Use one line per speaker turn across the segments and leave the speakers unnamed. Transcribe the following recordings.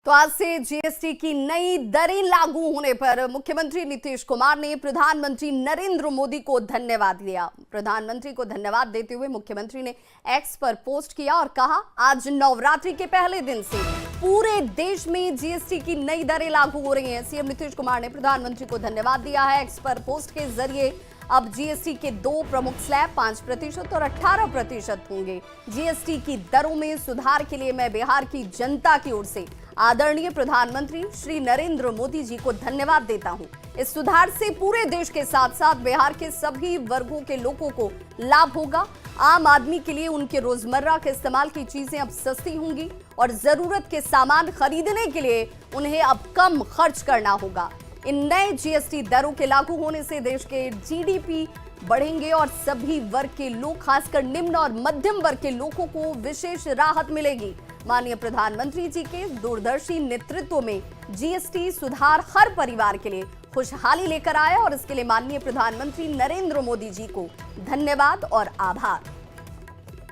तो आज से जीएसटी की नई दरें लागू होने पर मुख्यमंत्री नीतीश कुमार ने प्रधानमंत्री नरेंद्र मोदी को धन्यवाद दिया। प्रधानमंत्री को धन्यवाद देते हुए मुख्यमंत्री ने एक्स पर पोस्ट किया और कहा, आज नवरात्रि के पहले दिन से पूरे देश में जीएसटी की नई दरें लागू हो रही हैं। सीएम नीतीश कुमार ने प्रधानमंत्री को धन्यवाद दिया है। एक्स पर पोस्ट के जरिए अब जीएसटी के दो प्रमुख स्लैब 5% और 18% होंगे। जीएसटी की दरों में सुधार के लिए मैं बिहार की जनता की ओर से आदरणीय प्रधानमंत्री श्री नरेंद्र मोदी जी को धन्यवाद देता हूं। इस सुधार से पूरे देश के साथ साथ बिहार के सभी वर्गों के लोगों को लाभ होगा। आम आदमी के लिए उनके रोजमर्रा के इस्तेमाल की चीजें अब सस्ती होंगी और जरूरत के सामान खरीदने के लिए उन्हें अब कम खर्च करना होगा। इन नए जीएसटी दरों के लागू होने से देश के जीडीपी बढ़ेंगे और सभी वर्ग के लोग, खासकर निम्न और मध्यम वर्ग के लोगों को विशेष राहत मिलेगी। माननीय प्रधानमंत्री जी के दूरदर्शी नेतृत्व में जीएसटी सुधार हर परिवार के लिए खुशहाली लेकर आया और इसके लिए माननीय प्रधानमंत्री नरेंद्र मोदी जी को धन्यवाद और आभार।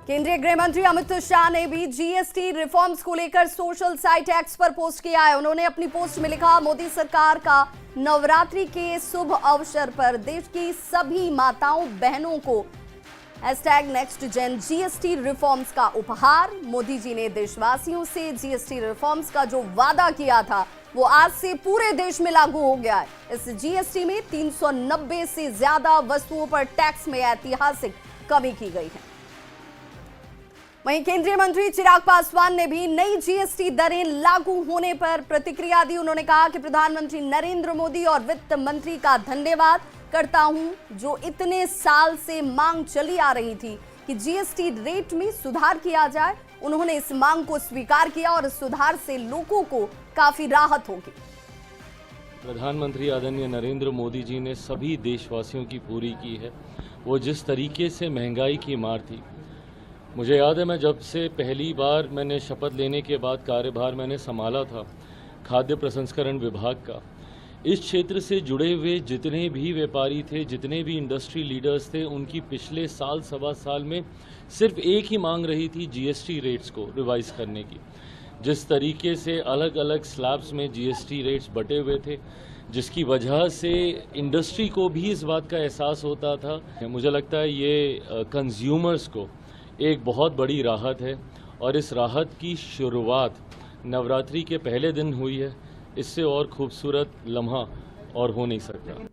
केंद्रीय गृह मंत्री अमित शाह ने भी जीएसटी रिफॉर्म्स को लेकर सोशल साइट एक्स पर पोस्ट किया है। उन्होंने अपनी पोस्ट में लिखा, मोदी सरकार का नवरात्रि के शुभ अवसर पर देश की सभी माताओं बहनों को #NextGen जीएसटी रिफॉर्म्स का उपहार। मोदी जी ने देशवासियों से जीएसटी रिफॉर्म्स का जो वादा किया था वो आज से पूरे देश में लागू हो गया है। इस जीएसटी में 390 से ज्यादा वस्तुओं पर टैक्स में ऐतिहासिक कमी की गई है। वहीं केंद्रीय मंत्री चिराग पासवान ने भी नई जीएसटी दरें लागू होने पर प्रतिक्रिया दी। उन्होंने कहा कि प्रधानमंत्री नरेंद्र मोदी और वित्त मंत्री का धन्यवाद करता हूं, जो इतने साल से मांग चली आ रही थी कि जीएसटी रेट में सुधार किया जाए। उन्होंने इस मांग को स्वीकार किया और इस सुधार से लोगों को काफी राहत होगी।
प्रधानमंत्री आदरणीय नरेंद्र मोदी जी ने सभी देशवासियों की पूरी की है। वो जिस तरीके से महंगाई की मार थी, मुझे याद है मैं जब से पहली बार मैंने शपथ लेने के बाद कार्यभार मैंने संभाला था खाद्य प्रसंस्करण विभाग का, इस क्षेत्र से जुड़े हुए जितने भी व्यापारी थे, जितने भी इंडस्ट्री लीडर्स थे, उनकी पिछले साल सवा साल में सिर्फ एक ही मांग रही थी, जीएसटी रेट्स को रिवाइज करने की। जिस तरीके से अलग अलग स्लैब्स में जीएसटी रेट्स बटे हुए थे, जिसकी वजह से इंडस्ट्री को भी इस बात का एहसास होता था। मुझे लगता है ये कंज्यूमर्स को एक बहुत बड़ी राहत है और इस राहत की शुरुआत नवरात्रि के पहले दिन हुई है। इससे और खूबसूरत लम्हा और हो नहीं सकता।